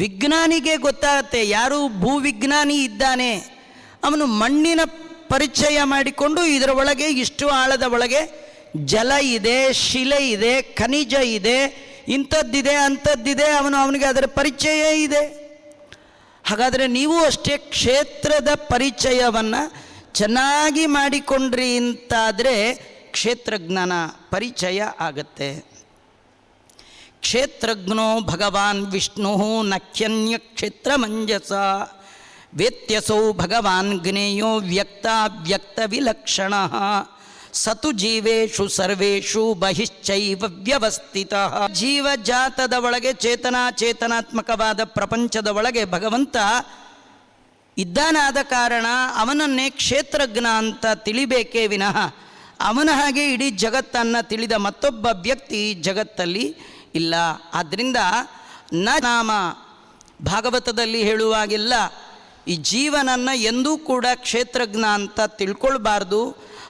ವಿಜ್ಞಾನಿಗೆ ಗೊತ್ತಾಗುತ್ತೆ, ಯಾರು ಭೂವಿಜ್ಞಾನಿ ಇದ್ದಾನೆ ಅವನು ಮಣ್ಣಿನ ಪರಿಚಯ ಮಾಡಿಕೊಂಡು ಇದರ ಒಳಗೆ ಇಷ್ಟು ಆಳದ ಒಳಗೆ ಜಲ ಇದೆ, ಶಿಲೆ ಇದೆ, ಖನಿಜ ಇದೆ, ಇಂಥದ್ದಿದೆ ಅಂಥದ್ದಿದೆ, ಅವನಿಗೆ ಅದರ ಪರಿಚಯ ಇದೆ. ಹಾಗಾದರೆ ನೀವು ಅಷ್ಟೇ ಕ್ಷೇತ್ರದ ಪರಿಚಯವನ್ನು ಚೆನ್ನಾಗಿ ಮಾಡಿಕೊಂಡ್ರಿ ಅಂತಾದರೆ ಕ್ಷೇತ್ರಜ್ಞಾನ ಪರಿಚಯ ಆಗತ್ತೆ. ಕ್ಷೇತ್ರಜ್ಞೋ ಭಗವಾನ್ ವಿಷ್ಣು ನಖ್ಯನ್ಯ ಕ್ಷೇತ್ರ ಮಂಜಸ ವೇತ್ಯಸೌ ಭಗವಾನ್ ಜ್ಞೇಯೋ ವ್ಯಕ್ತ ವಿಲಕ್ಷಣ ಸತು ಜೀವೇಶು ಸರ್ವೇಷು ಬಹಿಶ್ಚೈವ ವ್ಯವಸ್ಥಿತ. ಜೀವಜಾತದ ಒಳಗೆ ಚೇತನಾತ್ಮಕವಾದ ಪ್ರಪಂಚದ ಒಳಗೆ ಭಗವಂತ ಇದ್ದಾನಾದ ಕಾರಣ ಅವನನ್ನೇ ಕ್ಷೇತ್ರಜ್ಞ ಅಂತ ತಿಳಿಬೇಕೇ ವಿನಃ ಅವನ ಹಾಗೆ ಇಡೀ ಜಗತ್ತನ್ನು ತಿಳಿದ ಮತ್ತೊಬ್ಬ ವ್ಯಕ್ತಿ ಜಗತ್ತಲ್ಲಿ ಇಲ್ಲ. ಆದ್ದರಿಂದ ನಾಮ ಭಾಗವತದಲ್ಲಿ ಹೇಳುವಾಗೆಲ್ಲ ಈ ಜೀವನನ್ನು ಎಂದೂ ಕೂಡ ಕ್ಷೇತ್ರಜ್ಞ ಅಂತ ತಿಳ್ಕೊಳ್ಬಾರ್ದು.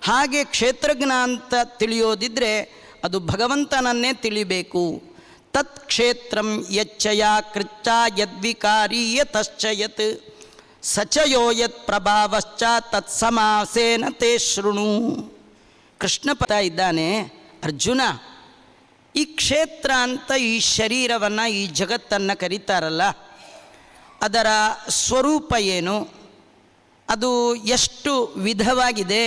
ಹಾಗೆ ಕ್ಷೇತ್ರಜ್ಞ ಅಂತ ತಿಳಿಯೋದಿದ್ದರೆ ಅದು ಭಗವಂತನನ್ನೇ ತಿಳಿಬೇಕು. ತತ್ ಕ್ಷೇತ್ರಂ ಯಚ್ಚಯ ಕೃಚ್ಚ ಯದ್ವಿಕಾರೀಯ ತಶ್ಚಯತ್ ಸಚಯೋ ಯತ್ ಪ್ರಭಾವಶ್ಚ ತತ್ಸಮಾಸೇನ ತೇ ಶೃಣು. ಕೃಷ್ಣ ಪದ ಇದ್ದಾನೆ, ಅರ್ಜುನ ಈ ಕ್ಷೇತ್ರ ಅಂತ ಈ ಶರೀರವನ್ನು ಈ ಜಗತ್ತನ್ನು ಕರೀತಾರಲ್ಲ, ಅದರ ಸ್ವರೂಪ ಏನು, ಅದು ಎಷ್ಟು ವಿಧವಾಗಿದೆ,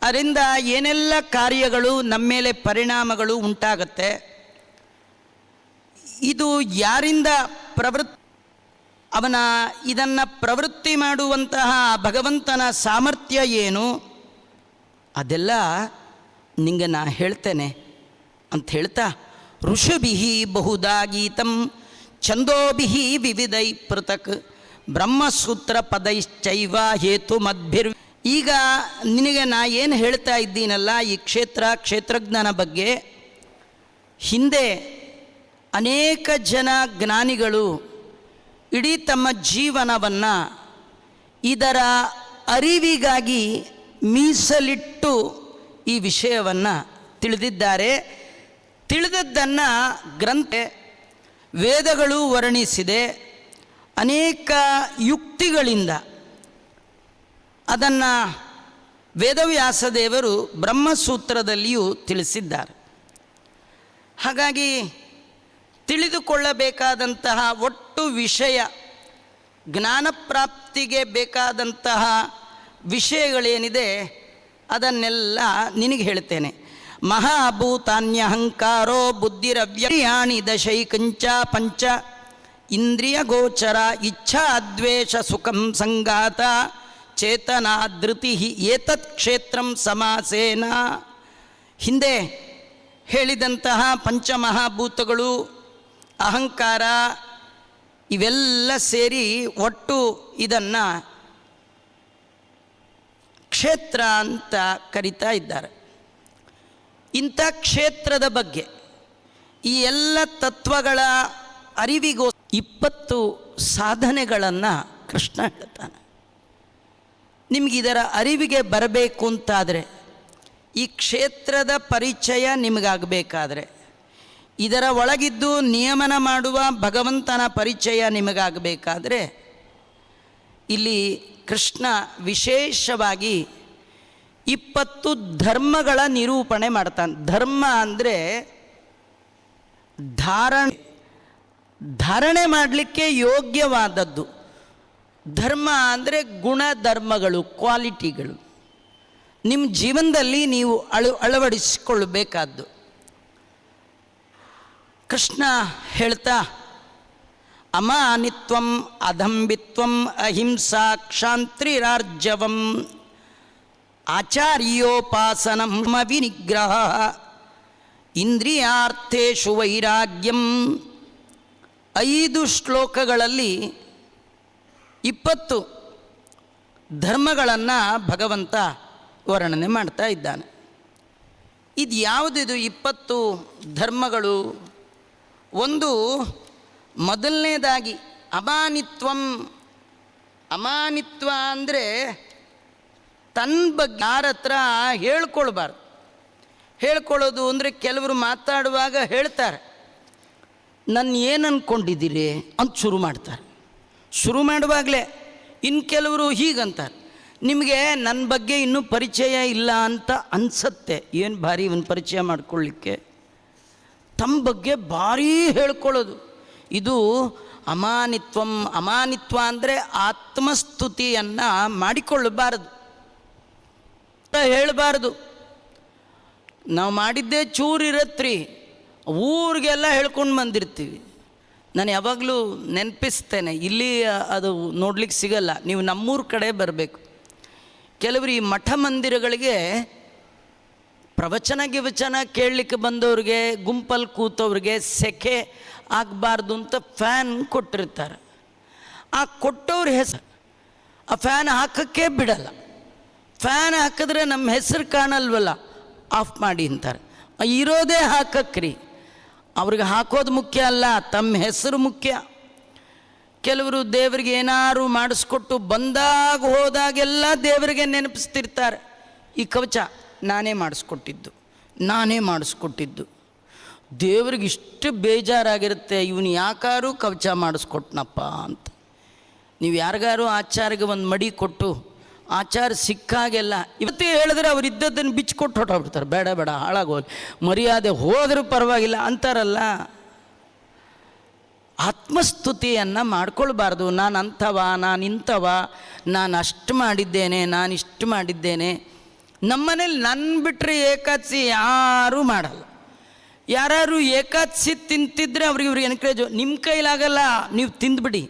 ಅದರಿಂದ ಏನೆಲ್ಲ ಕಾರ್ಯಗಳು ನಮ್ಮ ಮೇಲೆ ಪರಿಣಾಮಗಳು ಉಂಟಾಗತ್ತೆ, ಇದು ಯಾರಿಂದ ಇದನ್ನು ಪ್ರವೃತ್ತಿ ಮಾಡುವಂತಹ ಭಗವಂತನ ಸಾಮರ್ಥ್ಯ ಏನು, ಅದೆಲ್ಲ ನಿಂಗೆ ನಾ ಹೇಳ್ತೇನೆ ಅಂತ ಹೇಳ್ತಾ ಋಷಭಿಹಿ ಬಹುದಾ ಗೀತಂ ಛಂದೋಭಿಹಿ ವಿವಿಧೈ ಪೃಥಕ್ ಬ್ರಹ್ಮಸೂತ್ರ ಪದೈಶ್ಚೈವ ಹೇತು ಮದ್ಭಿರ್. ಈಗ ನಿನಗೆ ನಾ ಏನು ಹೇಳ್ತಾ ಇದ್ದೀನಲ್ಲ ಈ ಕ್ಷೇತ್ರಜ್ಞಾನ ಬಗ್ಗೆ, ಹಿಂದೆ ಅನೇಕ ಜನ ಜ್ಞಾನಿಗಳು ಇಡೀ ತಮ್ಮ ಜೀವನವನ್ನು ಇದರ ಅರಿವಿಗಾಗಿ ಮೀಸಲಿಟ್ಟು ಈ ವಿಷಯವನ್ನು ತಿಳಿದಿದ್ದಾರೆ. ತಿಳಿದದ್ದನ್ನು ಗ್ರಂಥ ವೇದಗಳು ವರ್ಣಿಸಿದೆ, ಅನೇಕ ಯುಕ್ತಿಗಳಿಂದ ಅದನ್ನು ವೇದವ್ಯಾಸದೇವರು ಬ್ರಹ್ಮಸೂತ್ರದಲ್ಲಿಯೂ ತಿಳಿಸಿದ್ದಾರೆ. ಹಾಗಾಗಿ ತಿಳಿದುಕೊಳ್ಳಬೇಕಾದಂತಹ ಒಟ್ಟು ವಿಷಯ, ಜ್ಞಾನ ಪ್ರಾಪ್ತಿಗೆ ಬೇಕಾದಂತಹ ವಿಷಯಗಳೇನಿದೆ ಅದನ್ನೆಲ್ಲ ನಿನಗೆ ಹೇಳ್ತೇನೆ. ಮಹಾಭೂತಾನ್ಯಹಂಕಾರೋ ಬುದ್ಧಿರವ್ಯಾಣಿ ದಶೈಕಂಚ ಪಂಚ ಇಂದ್ರಿಯ ಗೋಚರ ಇಚ್ಛಾ ದ್ವೇಷ ಸುಖಂ ಸಂಗಾತ ಚೇತನಾ ಧೃತಿ ಏತತ್ ಕ್ಷೇತ್ರಂ ಸಮಾಸೇನ. ಹಿಂದೆ ಹೇಳಿದಂತಹ ಪಂಚಮಹಾಭೂತಗಳು, ಅಹಂಕಾರ, ಇವೆಲ್ಲ ಸೇರಿ ಒಟ್ಟು ಇದನ್ನು ಕ್ಷೇತ್ರ ಅಂತ ಕರೀತಾ ಇದ್ದಾರೆ. ಇಂಥ ಕ್ಷೇತ್ರದ ಬಗ್ಗೆ ಈ ಎಲ್ಲ ತತ್ವಗಳ ಅರಿವಿಗೋ 20 ಸಾಧನೆಗಳನ್ನು ಕೃಷ್ಣ ಹೇಳ್ತಾನೆ. ನಿಮಗಿದರ ಅರಿವಿಗೆ ಬರಬೇಕು ಅಂತಾದರೆ, ಈ ಕ್ಷೇತ್ರದ ಪರಿಚಯ ನಿಮಗಾಗಬೇಕಾದ್ರೆ, ಇದರ ಒಳಗಿದ್ದು ನಿಯಮನ ಮಾಡುವ ಭಗವಂತನ ಪರಿಚಯ ನಿಮಗಾಗಬೇಕಾದ್ರೆ, ಇಲ್ಲಿ ಕೃಷ್ಣ ವಿಶೇಷವಾಗಿ 20 ಧರ್ಮಗಳ ನಿರೂಪಣೆ ಮಾಡ್ತಾನೆ. ಧರ್ಮ ಅಂದರೆ ಧಾರಣೆ ಮಾಡಲಿಕ್ಕೆ ಯೋಗ್ಯವಾದದ್ದು. ಧರ್ಮ ಅಂದರೆ ಗುಣಧರ್ಮಗಳು, ಕ್ವಾಲಿಟಿಗಳು, ನಿಮ್ಮ ಜೀವನದಲ್ಲಿ ನೀವು ಅಳವಡಿಸಿಕೊಳ್ಳಬೇಕಾದ್ದು. ಕೃಷ್ಣ ಹೇಳ್ತಾ ಅಮಾನಿತ್ವಂ ಅಧಂಬಿತ್ವಂ ಅಹಿಂಸಾ ಕ್ಷಾಂತ್ರಿರಾರ್ಜವಂ ಆಚಾರ್ಯೋಪಾಸನಂ ವಿನಿಗ್ರಹ ಇಂದ್ರಿಯಾರ್ಥೇಷು ವೈರಾಗ್ಯಂ. 5 ಶ್ಲೋಕಗಳಲ್ಲಿ 20 ಧರ್ಮಗಳನ್ನು ಭಗವಂತ ವರ್ಣನೆ ಮಾಡ್ತಾ ಇದ್ದಾನೆ. ಇದು ಯಾವುದಿದು 20 ಧರ್ಮಗಳು? ಒಂದು ಮೊದಲನೇದಾಗಿ ಅಮಾನಿತ್ವ ಅಂದರೆ ತನ್ನ ಬಗ್ಗೆ ಯಾರ ಹತ್ರ ಹೇಳ್ಕೊಳ್ಬಾರ್ದು. ಹೇಳ್ಕೊಳ್ಳೋದು ಅಂದರೆ ಕೆಲವರು ಮಾತಾಡುವಾಗ ಹೇಳ್ತಾರೆ, ನನ್ನ ಏನು ಅಂದ್ಕೊಂಡಿದ್ದೀರಿ ಅಂತ ಶುರು ಮಾಡ್ತಾರೆ. ಶುರು ಮಾಡುವಾಗಲೇ ಇನ್ನು ಕೆಲವರು ಹೀಗಂತಾರೆ, ನಿಮಗೆ ನನ್ನ ಬಗ್ಗೆ ಇನ್ನೂ ಪರಿಚಯ ಇಲ್ಲ ಅಂತ ಅನಿಸತ್ತೆ. ಏನು ಭಾರಿ ಒಂದು ಪರಿಚಯ ಮಾಡ್ಕೊಳ್ಳಿಕ್ಕೆ, ತಮ್ಮ ಬಗ್ಗೆ ಭಾರೀ ಹೇಳ್ಕೊಳ್ಳೋದು. ಇದು ಅಮಾನಿತ್ವ ಅಂದರೆ ಆತ್ಮಸ್ತುತಿಯನ್ನು ಮಾಡಿಕೊಳ್ಳಬಾರದು, ಹೇಳಬಾರ್ದು. ನಾವು ಮಾಡಿದ್ದೇ ಚೂರಿರತ್ರಿ, ಊರಿಗೆಲ್ಲ ಹೇಳ್ಕೊಂಡು ಬಂದಿರ್ತೀವಿ. ನಾನು ಯಾವಾಗಲೂ ನೆನಪಿಸ್ತೇನೆ, ಇಲ್ಲಿ ಅದು ನೋಡ್ಲಿಕ್ಕೆ ಸಿಗಲ್ಲ, ನೀವು ನಮ್ಮೂರ ಕಡೆ ಬರಬೇಕು. ಕೆಲವರು ಈ ಮಠ ಮಂದಿರಗಳಿಗೆ ಪ್ರವಚನ ಕೇಳಲಿಕ್ಕೆ ಬಂದವ್ರಿಗೆ, ಗುಂಪಲ್ಲಿ ಕೂತವ್ರಿಗೆ ಸೆಕೆ ಆಗಬಾರ್ದು ಅಂತ ಫ್ಯಾನ್ ಕೊಟ್ಟಿರ್ತಾರೆ. ಆ ಕೊಟ್ಟವ್ರ ಹೆಸರು ಆ ಫ್ಯಾನ್ ಹಾಕೋಕ್ಕೆ ಬಿಡಲ್ಲ. ಫ್ಯಾನ್ ಹಾಕಿದ್ರೆ ನಮ್ಮ ಹೆಸರು ಕಾಣಲ್ವಲ್ಲ, ಆಫ್ ಮಾಡಿ ಅಂತಾರೆ. ಇರೋದೇ ಹಾಕಕ್ರಿ, ಅವ್ರಿಗೆ ಹಾಕೋದು ಮುಖ್ಯ ಅಲ್ಲ, ತಮ್ಮ ಹೆಸರು ಮುಖ್ಯ. ಕೆಲವರು ದೇವರಿಗೆ ಏನಾರು ಮಾಡಿಸ್ಕೊಟ್ಟು ಬಂದಾಗ ಹೋದಾಗೆಲ್ಲ ದೇವರಿಗೆ ನೆನಪಿಸ್ತಿರ್ತಾರೆ. ಈ ಕವಚ ನಾನೇ ಮಾಡಿಸ್ಕೊಟ್ಟಿದ್ದು. ದೇವ್ರಿಗೆ ಇಷ್ಟು ಬೇಜಾರಾಗಿರುತ್ತೆ, ಇವನು ಯಾಕಾರು ಕವಚ ಮಾಡಿಸ್ಕೊಟ್ನಪ್ಪ ಅಂತ. ನೀವು ಯಾರಿಗಾರು ಆಚಾರ್ಯಗೆ ಒಂದು ಮಡಿ ಕೊಟ್ಟು ಆಚಾರ ಸಿಕ್ಕಾಗೆಲ್ಲ ಇವತ್ತೇ ಹೇಳಿದ್ರೆ ಅವ್ರು ಇದ್ದದ್ದನ್ನು ಬಿಚ್ಚಿಕೊಟ್ಟು ಹೊಟ್ಟೋಗ್ಬಿಡ್ತಾರೆ. ಬೇಡ ಹಾಳಾಗೋದು, ಮರ್ಯಾದೆ ಹೋದರೂ ಪರವಾಗಿಲ್ಲ ಅಂತಾರಲ್ಲ. ಆತ್ಮಸ್ತುತಿಯನ್ನು ಮಾಡ್ಕೊಳ್ಬಾರ್ದು. ನಾನು ಅಂಥವ, ನಾನು ಇಂಥವ, ನಾನು ಅಷ್ಟು ಮಾಡಿದ್ದೇನೆ, ನಾನು ಇಷ್ಟು ಮಾಡಿದ್ದೇನೆ. ನಮ್ಮನೇಲಿ ನನ್ನ ಬಿಟ್ಟರೆ ಏಕಾದಶಿ ಯಾರೂ ಮಾಡಲ್ಲ. ಯಾರು ಏಕಾದಶಿ ತಿಂತಿದ್ರೆ ಇವ್ರಿಗೆ ಎನ್ಕರೇಜು, ನಿಮ್ಮ ಕೈಲಾಗಲ್ಲ, ನೀವು ತಿಂದುಬಿಡಿ,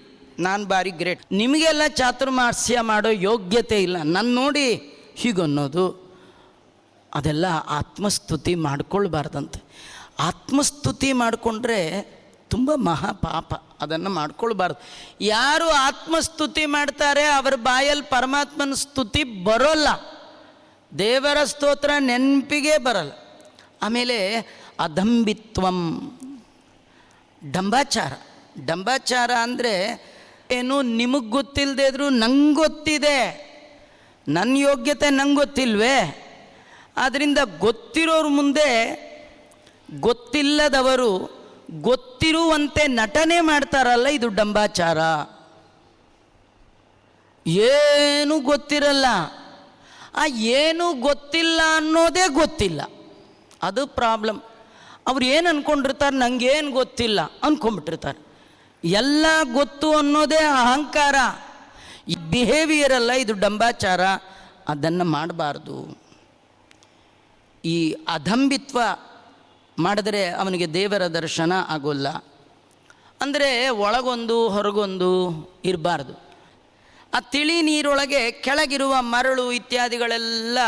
ನಾನು ಭಾರಿ ಗ್ರೇಟ್, ನಿಮಗೆಲ್ಲ ಚಾತುರ್ಮಾಸ್ಯ ಮಾಡೋ ಯೋಗ್ಯತೆ ಇಲ್ಲ, ನನ್ನ ನೋಡಿ ಹೀಗನ್ನೋದು, ಅದೆಲ್ಲ ಆತ್ಮಸ್ತುತಿ ಮಾಡ್ಕೊಳ್ಬಾರ್ದಂತೆ. ಆತ್ಮಸ್ತುತಿ ಮಾಡಿಕೊಂಡ್ರೆ ತುಂಬ ಮಹಾಪಾಪ, ಅದನ್ನು ಮಾಡ್ಕೊಳ್ಬಾರ್ದು. ಯಾರು ಆತ್ಮಸ್ತುತಿ ಮಾಡ್ತಾರೆ ಅವರ ಬಾಯಲ್ಲಿ ಪರಮಾತ್ಮನ ಸ್ತುತಿ ಬರೋಲ್ಲ, ದೇವರ ಸ್ತೋತ್ರ ನೆನಪಿಗೆ ಬರಲ್ಲ. ಆಮೇಲೆ ಅದಂಬಿತ್ವಂ, ಡಂಬಾಚಾರ ಅಂದರೆ ಏನು, ನಿಮಗೆ ಗೊತ್ತಿಲ್ಲದೆ ಇದ್ರೂ ನಂಗೆ ಗೊತ್ತಿದೆ, ನನ್ನ ಯೋಗ್ಯತೆ ನಂಗೆ ಗೊತ್ತಿಲ್ವೇ, ಆದ್ದರಿಂದ ಗೊತ್ತಿರೋರ ಮುಂದೆ ಗೊತ್ತಿಲ್ಲದವರು ಗೊತ್ತಿರುವಂತೆ ನಟನೆ ಮಾಡ್ತಾರಲ್ಲ, ಇದು ಡಂಬಾಚಾರ. ಏನು ಗೊತ್ತಿರಲ್ಲ, ಆ ಏನು ಗೊತ್ತಿಲ್ಲ ಅನ್ನೋದೇ ಗೊತ್ತಿಲ್ಲ, ಅದು ಪ್ರಾಬ್ಲಮ್. ಅವ್ರು ಏನು ಅಂದ್ಕೊಂಡಿರ್ತಾರೆ, ನನಗೇನು ಗೊತ್ತಿಲ್ಲ ಅಂದ್ಕೊಂಡ್ಬಿಟ್ಟಿರ್ತಾರೆ. ಎಲ್ಲ ಗೊತ್ತು ಅನ್ನೋದೇ ಅಹಂಕಾರ, ಈ ಬಿಹೇವಿಯರ್ ಅಲ್ಲ, ಇದು ಡಂಬಾಚಾರ, ಅದನ್ನು ಮಾಡಬಾರ್ದು. ಈ ಅದಂಬಿತ್ವ ಮಾಡಿದ್ರೆ ಅವನಿಗೆ ದೇವರ ದರ್ಶನ ಆಗೋಲ್ಲ. ಅಂದರೆ ಒಳಗೊಂದು ಹೊರಗೊಂದು ಇರಬಾರ್ದು. ಆ ತಿಳಿ ನೀರೊಳಗೆ ಕೆಳಗಿರುವ ಮರಳು ಇತ್ಯಾದಿಗಳೆಲ್ಲ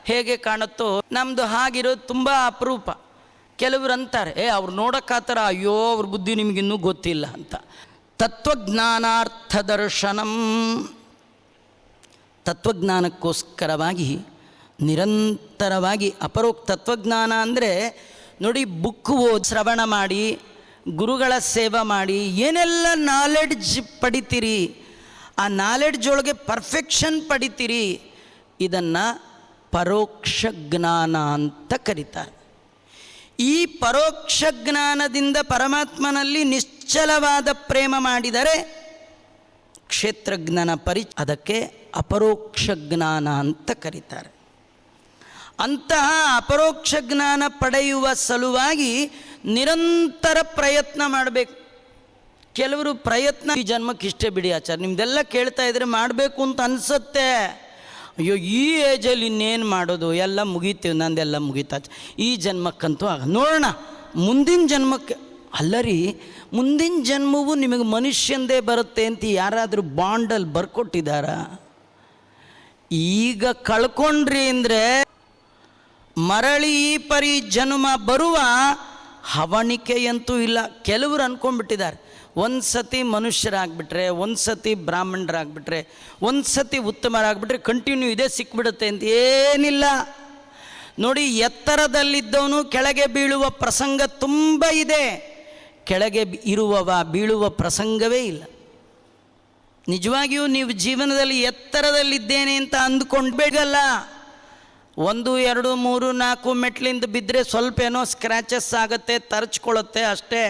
ಹೇಗೆ ಕಾಣುತ್ತೋ ನಮ್ಮದು ಹಾಗಿರೋದು ತುಂಬ ಅಪರೂಪ. ಕೆಲವರು ಅಂತಾರೆ, ಅವ್ರು ನೋಡೋಕ್ಕಾತರ, ಅಯ್ಯೋ ಅವ್ರ ಬುದ್ಧಿ ನಿಮಗಿನ್ನೂ ಗೊತ್ತಿಲ್ಲ ಅಂತ. ತತ್ವಜ್ಞಾನಾರ್ಥ ದರ್ಶನಂ, ತತ್ವಜ್ಞಾನಕ್ಕೋಸ್ಕರವಾಗಿ ನಿರಂತರವಾಗಿ ತತ್ವಜ್ಞಾನ ಅಂದರೆ ನೋಡಿ, ಬುಕ್ ಶ್ರವಣ ಮಾಡಿ, ಗುರುಗಳ ಸೇವೆ ಮಾಡಿ, ಏನೆಲ್ಲ ನಾಲೆಡ್ಜ್ ಪಡಿತೀರಿ, ಆ ನಾಲೆಡ್ಜ್ ಒಳಗೆ ಪರ್ಫೆಕ್ಷನ್ ಪಡಿತೀರಿ, ಇದನ್ನು ಪರೋಕ್ಷ ಜ್ಞಾನ ಅಂತ ಕರೀತಾರೆ. ಈ ಪರೋಕ್ಷ ಜ್ಞಾನದಿಂದ ಪರಮಾತ್ಮನಲ್ಲಿ ನಿಶ್ಚಲವಾದ ಪ್ರೇಮ ಮಾಡಿದರೆ ಕ್ಷೇತ್ರಜ್ಞಾನ ಅದಕ್ಕೆ ಅಪರೋಕ್ಷ ಜ್ಞಾನ ಅಂತ ಕರೀತಾರೆ. ಅಂತಹ ಅಪರೋಕ್ಷ ಜ್ಞಾನ ಪಡೆಯುವ ಸಲುವಾಗಿ ನಿರಂತರ ಪ್ರಯತ್ನ ಮಾಡಬೇಕು. ಕೆಲವರು ಪ್ರಯತ್ನ ಈ ಜನ್ಮಕ್ಕೆ ಇಷ್ಟೇ ಬಿಡಿ ಆಚಾರ್ಯ, ನಿಮ್ದೆಲ್ಲ ಕೇಳ್ತಾ ಇದ್ರೆ ಮಾಡಬೇಕು ಅಂತ ಅನಿಸುತ್ತೆ. ಅಯ್ಯೋ ಈ ಏಜಲ್ಲಿ ಇನ್ನೇನು ಮಾಡೋದು, ಎಲ್ಲ ಮುಗೀತೀವಿ, ನಂದೆಲ್ಲ ಮುಗೀತಾ, ಈ ಜನ್ಮಕ್ಕಂತೂ ನೋಡೋಣ ಮುಂದಿನ ಜನ್ಮಕ್ಕೆ. ಅಲ್ಲರಿ, ಮುಂದಿನ ಜನ್ಮವು ನಿಮಗೆ ಮನುಷ್ಯಂದೇ ಬರುತ್ತೆ ಅಂತ ಯಾರಾದರೂ ಬಾಂಡಲ್ಲಿ ಬರ್ಕೊಟ್ಟಿದ್ದಾರ? ಈಗ ಕಳ್ಕೊಂಡ್ರಿ ಅಂದರೆ ಮರಳಿ ಈ ಪರಿ ಜನ್ಮ ಬರುವ ಹವಣಿಕೆಯಂತೂ ಇಲ್ಲ. ಕೆಲವರು ಅಂದ್ಕೊಂಡ್ಬಿಟ್ಟಿದ್ದಾರೆ, ಒಂದು ಸತಿ ಮನುಷ್ಯರಾಗ್ಬಿಟ್ರೆ, ಒಂದು ಸತಿ ಬ್ರಾಹ್ಮಣರಾಗ್ಬಿಟ್ರೆ, ಒಂದು ಸತಿ ಉತ್ತಮರಾಗ್ಬಿಟ್ರೆ ಕಂಟಿನ್ಯೂ ಇದೇ ಸಿಕ್ಬಿಡುತ್ತೆ ಅಂತ. ಏನಿಲ್ಲ ನೋಡಿ, ಎತ್ತರದಲ್ಲಿದ್ದವನು ಕೆಳಗೆ ಬೀಳುವ ಪ್ರಸಂಗ ತುಂಬ ಇದೆ, ಕೆಳಗೆ ಬೀಳುವ ಪ್ರಸಂಗವೇ ಇಲ್ಲ. ನಿಜವಾಗಿಯೂ ನೀವು ಜೀವನದಲ್ಲಿ ಎತ್ತರದಲ್ಲಿದ್ದೇನೆ ಅಂತ ಅಂದ್ಕೊಂಡ್ಬೇಕಲ್ಲ, 1, 2, 3, 4 ಮೆಟ್ಲಿಂದ ಬಿದ್ದರೆ ಸ್ವಲ್ಪ ಏನೋ ಸ್ಕ್ರ್ಯಾಚಸ್ ಆಗುತ್ತೆ, ತರ್ಚ್ಕೊಳ್ಳುತ್ತೆ ಅಷ್ಟೇ.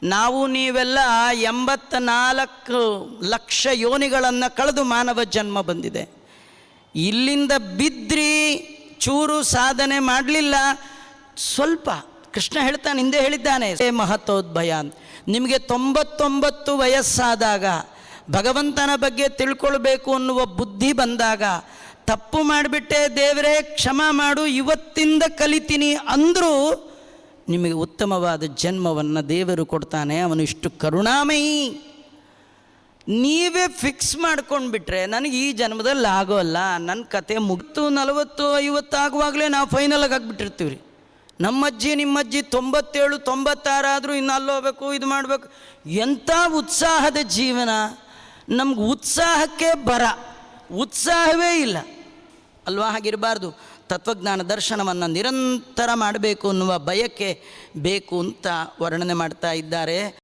ನಾವು ನೀವೆಲ್ಲ 84 ಲಕ್ಷ ಯೋನಿಗಳನ್ನು ಕಳೆದು ಮಾನವ ಜನ್ಮ ಬಂದಿದೆ. ಇಲ್ಲಿಂದ ಬಿದ್ರಿ, ಚೂರು ಸಾಧನೆ ಮಾಡಲಿಲ್ಲ, ಸ್ವಲ್ಪ ಕೃಷ್ಣ ಹೇಳ್ತಾನೆ, ಹಿಂದೆ ಹೇಳಿದ್ದಾನೆ ಮಹತೋದ್ಭಯ. ನಿಮಗೆ 99 ವಯಸ್ಸಾದಾಗ ಭಗವಂತನ ಬಗ್ಗೆ ತಿಳ್ಕೊಳ್ಬೇಕು ಅನ್ನುವ ಬುದ್ಧಿ ಬಂದಾಗ, ತಪ್ಪು ಮಾಡಿಬಿಟ್ಟೆ ದೇವರೇ ಕ್ಷಮಾ ಮಾಡು, ಇವತ್ತಿಂದ ಕಲಿತೀನಿ ಅಂದರೂ ನಿಮಗೆ ಉತ್ತಮವಾದ ಜನ್ಮವನ್ನು ದೇವರು ಕೊಡ್ತಾನೆ. ಅವನು ಇಷ್ಟು ಕರುಣಾಮಯಿ. ನೀವೇ ಫಿಕ್ಸ್ ಮಾಡ್ಕೊಂಡ್ಬಿಟ್ರೆ ನನಗೆ ಈ ಜನ್ಮದಲ್ಲಿ ಆಗೋಲ್ಲ, ನನ್ನ ಕತೆ ಮುಗಿತು 40 50 ಆಗುವಾಗಲೇ ನಾವು ಫೈನಲಾಗಿ ಆಗಿಬಿಟ್ಟಿರ್ತೀವಿ ರೀ. ನಮ್ಮಜ್ಜಿ ನಿಮ್ಮಜ್ಜಿ 97 96 ಆದರೂ ಇನ್ನು ಅಲ್ಲಿ ಹೋಗ್ಬೇಕು, ಇದು ಮಾಡಬೇಕು. ಎಂಥ ಉತ್ಸಾಹದ ಜೀವನ. ನಮ್ಗೆ ಉತ್ಸಾಹಕ್ಕೆ ಬರ, ಉತ್ಸಾಹವೇ ಇಲ್ಲ ಅಲ್ವಾ? ಹಾಗಿರಬಾರ್ದು. ತತ್ವಜ್ಞಾನ ದರ್ಶನವನ್ನು ನಿರಂತರ ಮಾಡಬೇಕು ಅನ್ನುವ ಬಯಕೆ ಬೇಕು ಅಂತ ವರ್ಣನೆ ಮಾಡ್ತಾ ಇದ್ದಾರೆ.